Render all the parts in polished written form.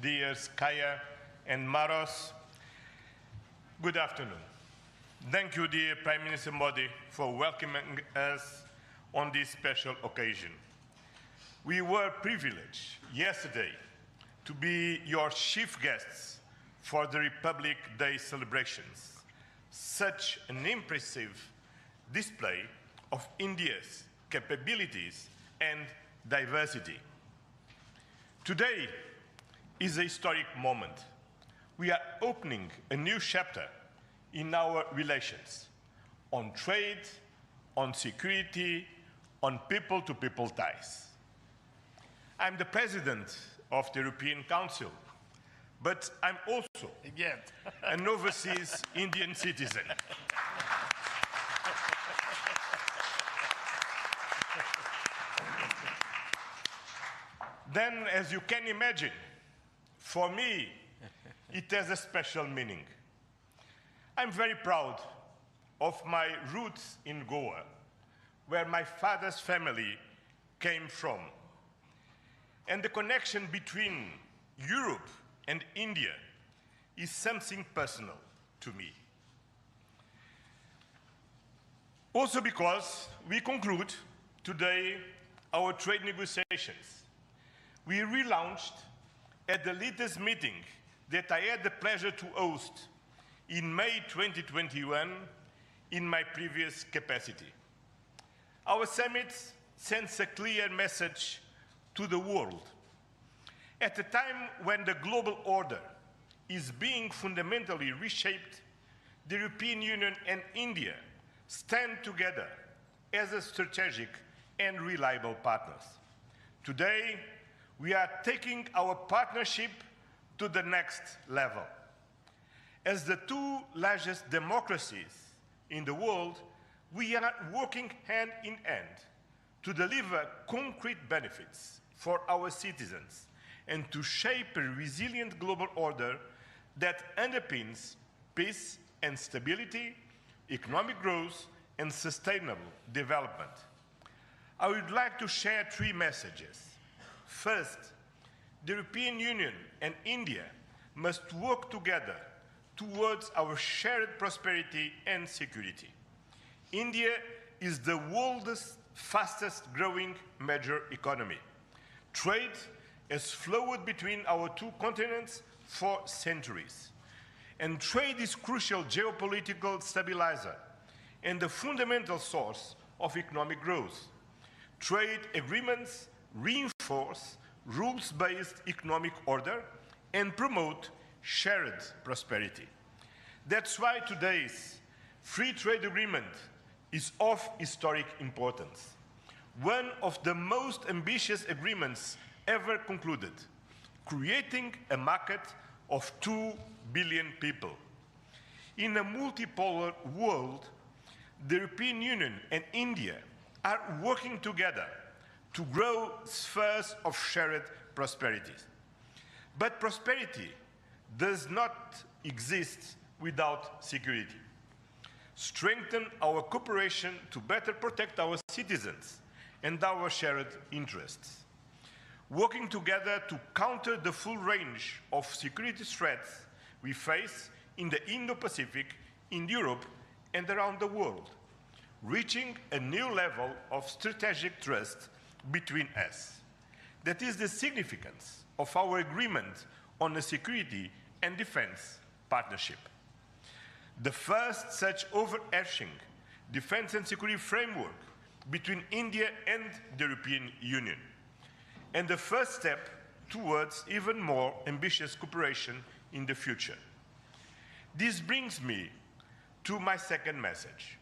dear Kaya and Maros. Good afternoon. Thank you, dear Prime Minister Modi, for welcoming us on this special occasion. We were privileged yesterday to be your chief guests for the Republic Day celebrations. Such an impressive display of India's capabilities and diversity. Today is a historic moment. We are opening a new chapter in our relations on trade, on security, on people-to-people ties. I'm the president of the European Council, but I'm also an overseas Indian citizen. Then, as you can imagine, for me, it has a special meaning. I'm very proud of my roots in Goa, where my father's family came from. And the connection between Europe and India is something personal to me. Also because we conclude today our trade negotiations. We relaunched at the latest meeting that I had the pleasure to host in May 2021 in my previous capacity. Our summit sends a clear message to the world. At a time when the global order is being fundamentally reshaped, the European Union and India stand together as a strategic and reliable partners. Today, we are taking our partnership to the next level. As the two largest democracies in the world, we are working hand in hand to deliver concrete benefits for our citizens and to shape a resilient global order that underpins peace and stability, economic growth, and sustainable development. I would like to share three messages. First, the European Union and India must work together towards our shared prosperity and security. India is the world's fastest growing major economy. Trade has flowed between our two continents for centuries. And trade is crucial geopolitical stabilizer and the fundamental source of economic growth. Trade agreements reinforce rules-based economic order and promote shared prosperity. That's why today's free trade agreement is of historic importance, one of the most ambitious agreements ever concluded, creating a market of 2 billion people. In a multipolar world, the European Union and India are working together to grow spheres of shared prosperity. But prosperity does not exist without security. Strengthen our cooperation to better protect our citizens and our shared interests. Working together to counter the full range of security threats we face in the Indo-Pacific, in Europe, and around the world, reaching a new level of strategic trust between us. That is the significance of our agreement on a security and defense partnership. The first such overarching defense and security framework between India and the European Union, and the first step towards even more ambitious cooperation in the future. This brings me to my second message.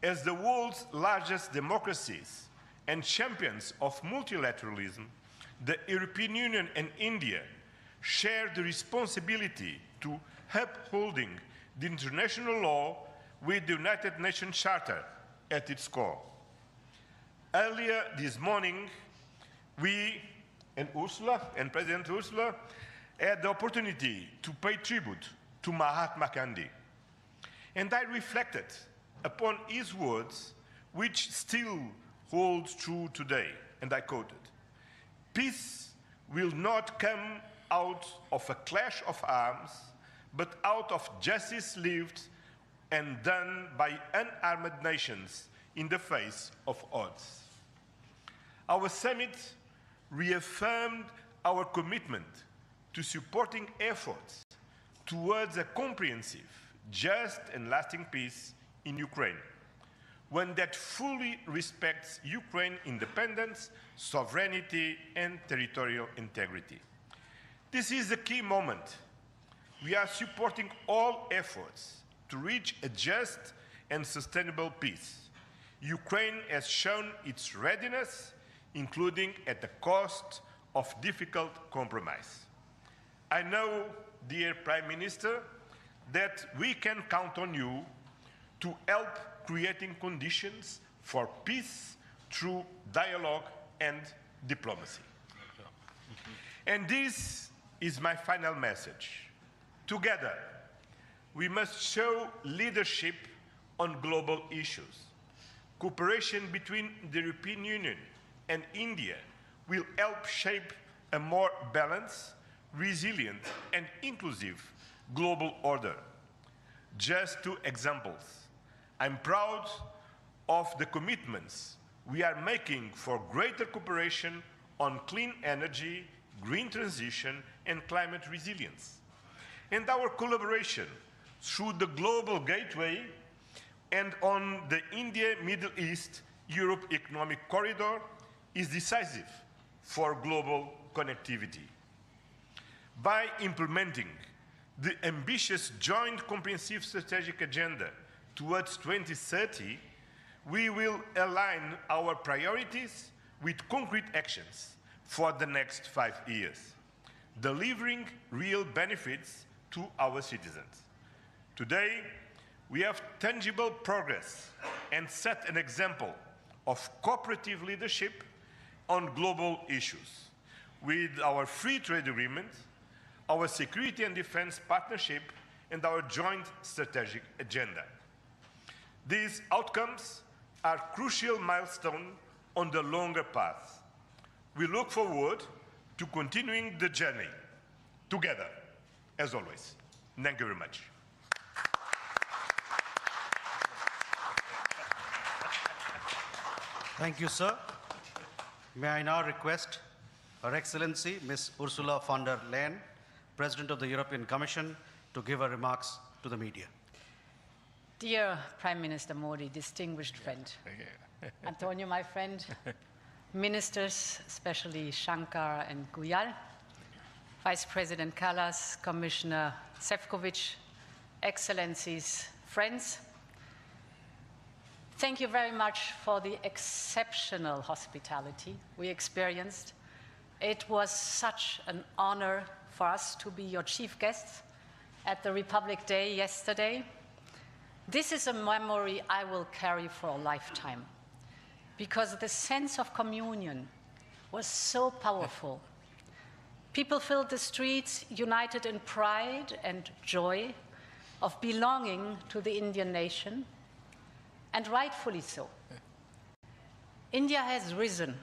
As the world's largest democracies and champions of multilateralism, the European Union and India share the responsibility to upholding the international law with the United Nations Charter at its core. Earlier this morning, we and President Ursula had the opportunity to pay tribute to Mahatma Gandhi. And I reflected upon his words, which still holds true today, and I quoted, "Peace will not come out of a clash of arms, but out of justice lived and done by unarmed nations in the face of odds. Our summit reaffirmed our commitment to supporting efforts towards a comprehensive, just and lasting peace in Ukraine, one that fully respects Ukraine's independence, sovereignty, and territorial integrity. This is a key moment. We are supporting all efforts to reach a just and sustainable peace. Ukraine has shown its readiness, including at the cost of difficult compromise. I know, dear Prime Minister, that we can count on you to help creating conditions for peace through dialogue and diplomacy. And this is my final message. Together, we must show leadership on global issues. Cooperation between the European Union and India will help shape a more balanced, resilient, and inclusive global order. Just two examples. I'm proud of the commitments we are making for greater cooperation on clean energy, green transition, and climate resilience. And our collaboration through the Global Gateway and on the India-Middle East-Europe Economic Corridor is decisive for global connectivity. By implementing the ambitious Joint Comprehensive Strategic Agenda towards 2030, we will align our priorities with concrete actions for the next 5 years, delivering real benefits to our citizens. Today, we have tangible progress and set an example of cooperative leadership on global issues with our free trade agreement, our security and defense partnership, and our joint strategic agenda. These outcomes are crucial milestones on the longer path. We look forward to continuing the journey together, as always. Thank you very much. Thank you, sir. May I now request Her Excellency, Ms. Ursula von der Leyen, President of the European Commission, to give her remarks to the media. Dear Prime Minister Modi, distinguished friend, Antonio, my friend, ministers, especially Shankar and Guyal, Vice President Kallas, Commissioner Šefčovič, Excellencies, friends, thank you very much for the exceptional hospitality we experienced. It was such an honor for us to be your chief guests at the Republic Day yesterday. This is a memory I will carry for a lifetime, because the sense of communion was so powerful. People filled the streets united in pride and joy of belonging to the Indian nation, and rightfully so. India has risen,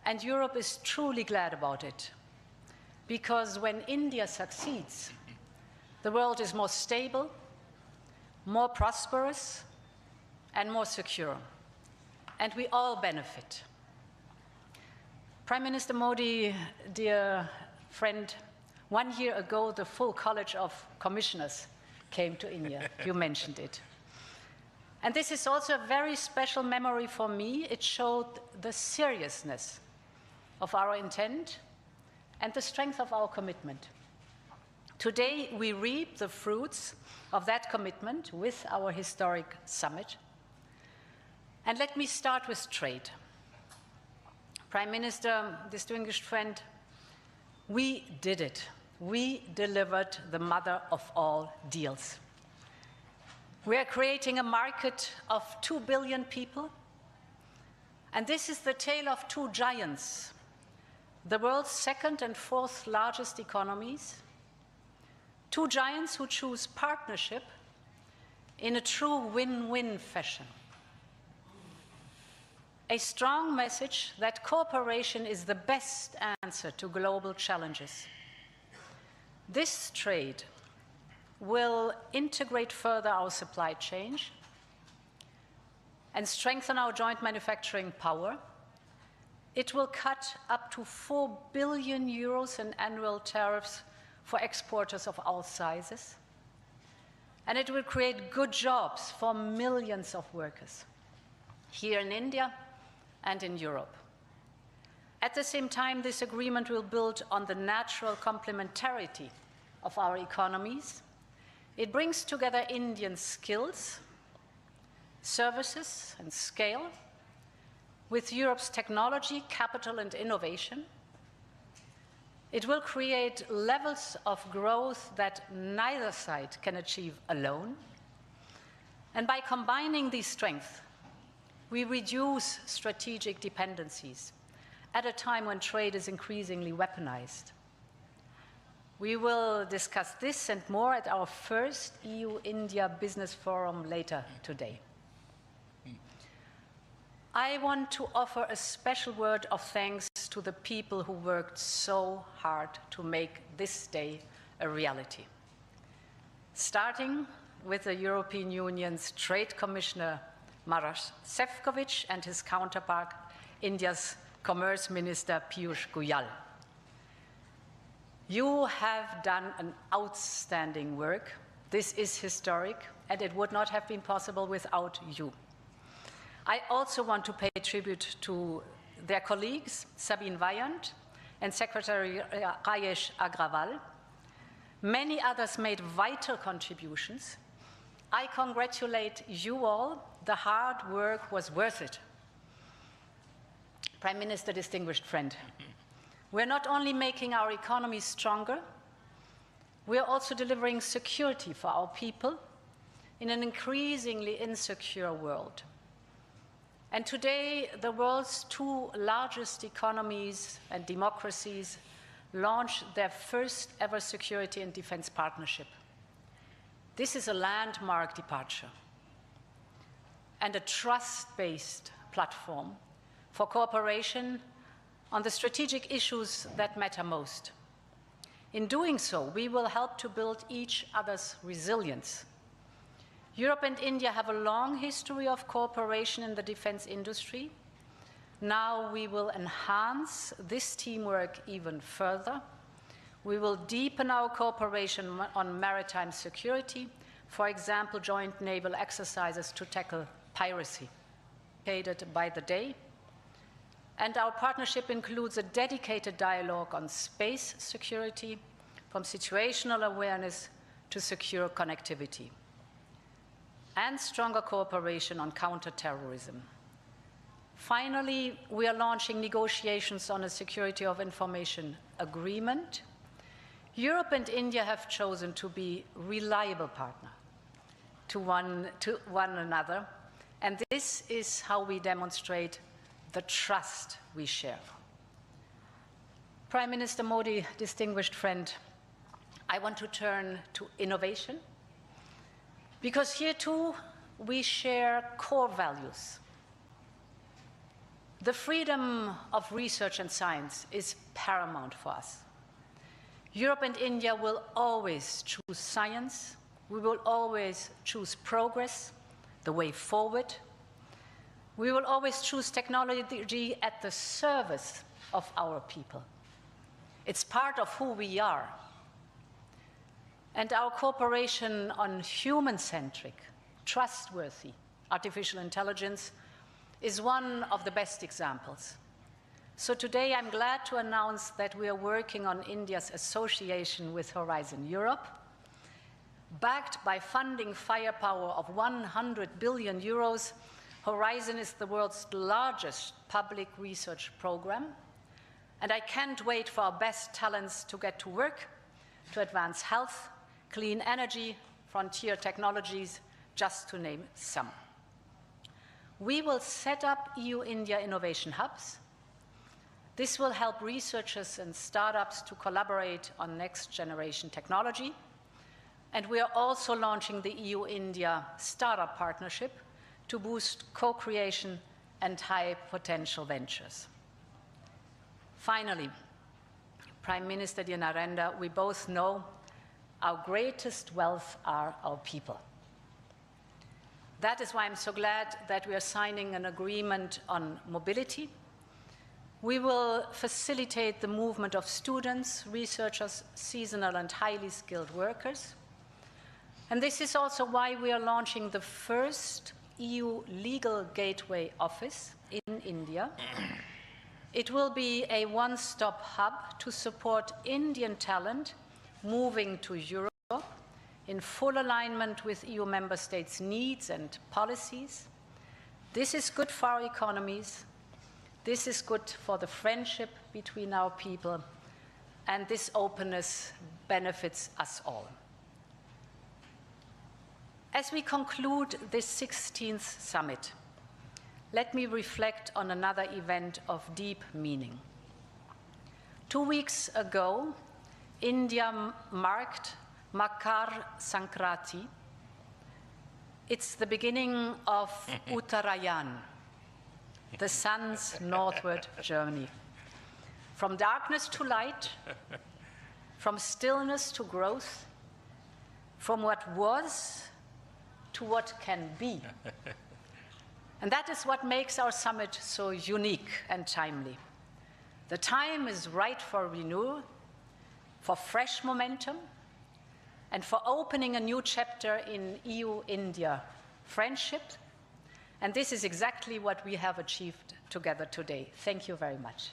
and Europe is truly glad about it, because when India succeeds, the world is more stable, more prosperous, and more secure, and we all benefit. Prime Minister Modi, dear friend, 1 year ago, the full College of Commissioners came to India. You mentioned it. And this is also a very special memory for me. It showed the seriousness of our intent and the strength of our commitment. Today, we reap the fruits of that commitment with our historic summit. And let me start with trade. Prime Minister, distinguished friend, we did it. We delivered the mother of all deals. We are creating a market of 2 billion people. And this is the tale of two giants, the world's second and fourth largest economies, two giants who choose partnership in a true win-win fashion. A strong message that cooperation is the best answer to global challenges. This trade will integrate further our supply chain and strengthen our joint manufacturing power. It will cut up to 4 billion euros in annual tariffs for exporters of all sizes. And it will create good jobs for millions of workers here in India and in Europe. At the same time, this agreement will build on the natural complementarity of our economies. It brings together Indian skills, services, and scale with Europe's technology, capital, and innovation. It will create levels of growth that neither side can achieve alone. And by combining these strengths, we reduce strategic dependencies at a time when trade is increasingly weaponized. We will discuss this and more at our first EU-India Business Forum later today. I want to offer a special word of thanks to the people who worked so hard to make this day a reality. Starting with the European Union's Trade Commissioner Maroš Šefčovič and his counterpart, India's Commerce Minister Piyush Goyal. You have done an outstanding work. This is historic, and it would not have been possible without you. I also want to pay tribute to their colleagues, Sabine Weyand and Secretary Rajesh Agrawal. Many others made vital contributions. I congratulate you all. The hard work was worth it. Prime Minister, distinguished friend, we're not only making our economy stronger, we're also delivering security for our people in an increasingly insecure world. And today, the world's two largest economies and democracies launch their first ever security and defense partnership. This is a landmark departure and a trust-based platform for cooperation on the strategic issues that matter most. In doing so, we will help to build each other's resilience. Europe and India have a long history of cooperation in the defense industry. Now we will enhance this teamwork even further. We will deepen our cooperation on maritime security, for example, joint naval exercises to tackle piracy, aided by the day. And our partnership includes a dedicated dialogue on space security, from situational awareness to secure connectivity, and stronger cooperation on counterterrorism. Finally, we are launching negotiations on a security of information agreement. Europe and India have chosen to be reliable partners to one another, and this is how we demonstrate the trust we share. Prime Minister Modi, distinguished friend, I want to turn to innovation, because here too we share core values. The freedom of research and science is paramount for us. Europe and India will always choose science. We will always choose progress, the way forward. We will always choose technology at the service of our people. It's part of who we are. And our cooperation on human-centric, trustworthy artificial intelligence is one of the best examples. So today I'm glad to announce that we are working on India's association with Horizon Europe. Backed by funding firepower of 100 billion euros, Horizon is the world's largest public research program. And I can't wait for our best talents to get to work to advance health, clean energy, frontier technologies, just to name some. We will set up EU-India innovation hubs. This will help researchers and startups to collaborate on next-generation technology. And we are also launching the EU-India Startup Partnership to boost co-creation and high-potential ventures. Finally, Prime Minister dear Narendra, we both know Our greatest wealth are our people. That is why I'm so glad that we are signing an agreement on mobility. We will facilitate the movement of students, researchers, seasonal and highly skilled workers. And this is also why we are launching the first EU legal gateway office in India. It will be a one-stop hub to support Indian talent moving to Europe in full alignment with EU member states' needs and policies. This is good for our economies. This is good for the friendship between our people. And this openness benefits us all. As we conclude this 16th summit, let me reflect on another event of deep meaning. 2 weeks ago, India marked Makar Sankranti. It's the beginning of Uttarayan, the sun's northward journey. From darkness to light, from stillness to growth, from what was to what can be. And that is what makes our summit so unique and timely. The time is right for renewal, for fresh momentum, and for opening a new chapter in EU-India friendship. And this is exactly what we have achieved together today. Thank you very much.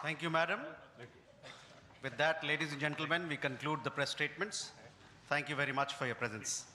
Thank you, Madam. With that, ladies and gentlemen, we conclude the press statements. Thank you very much for your presence.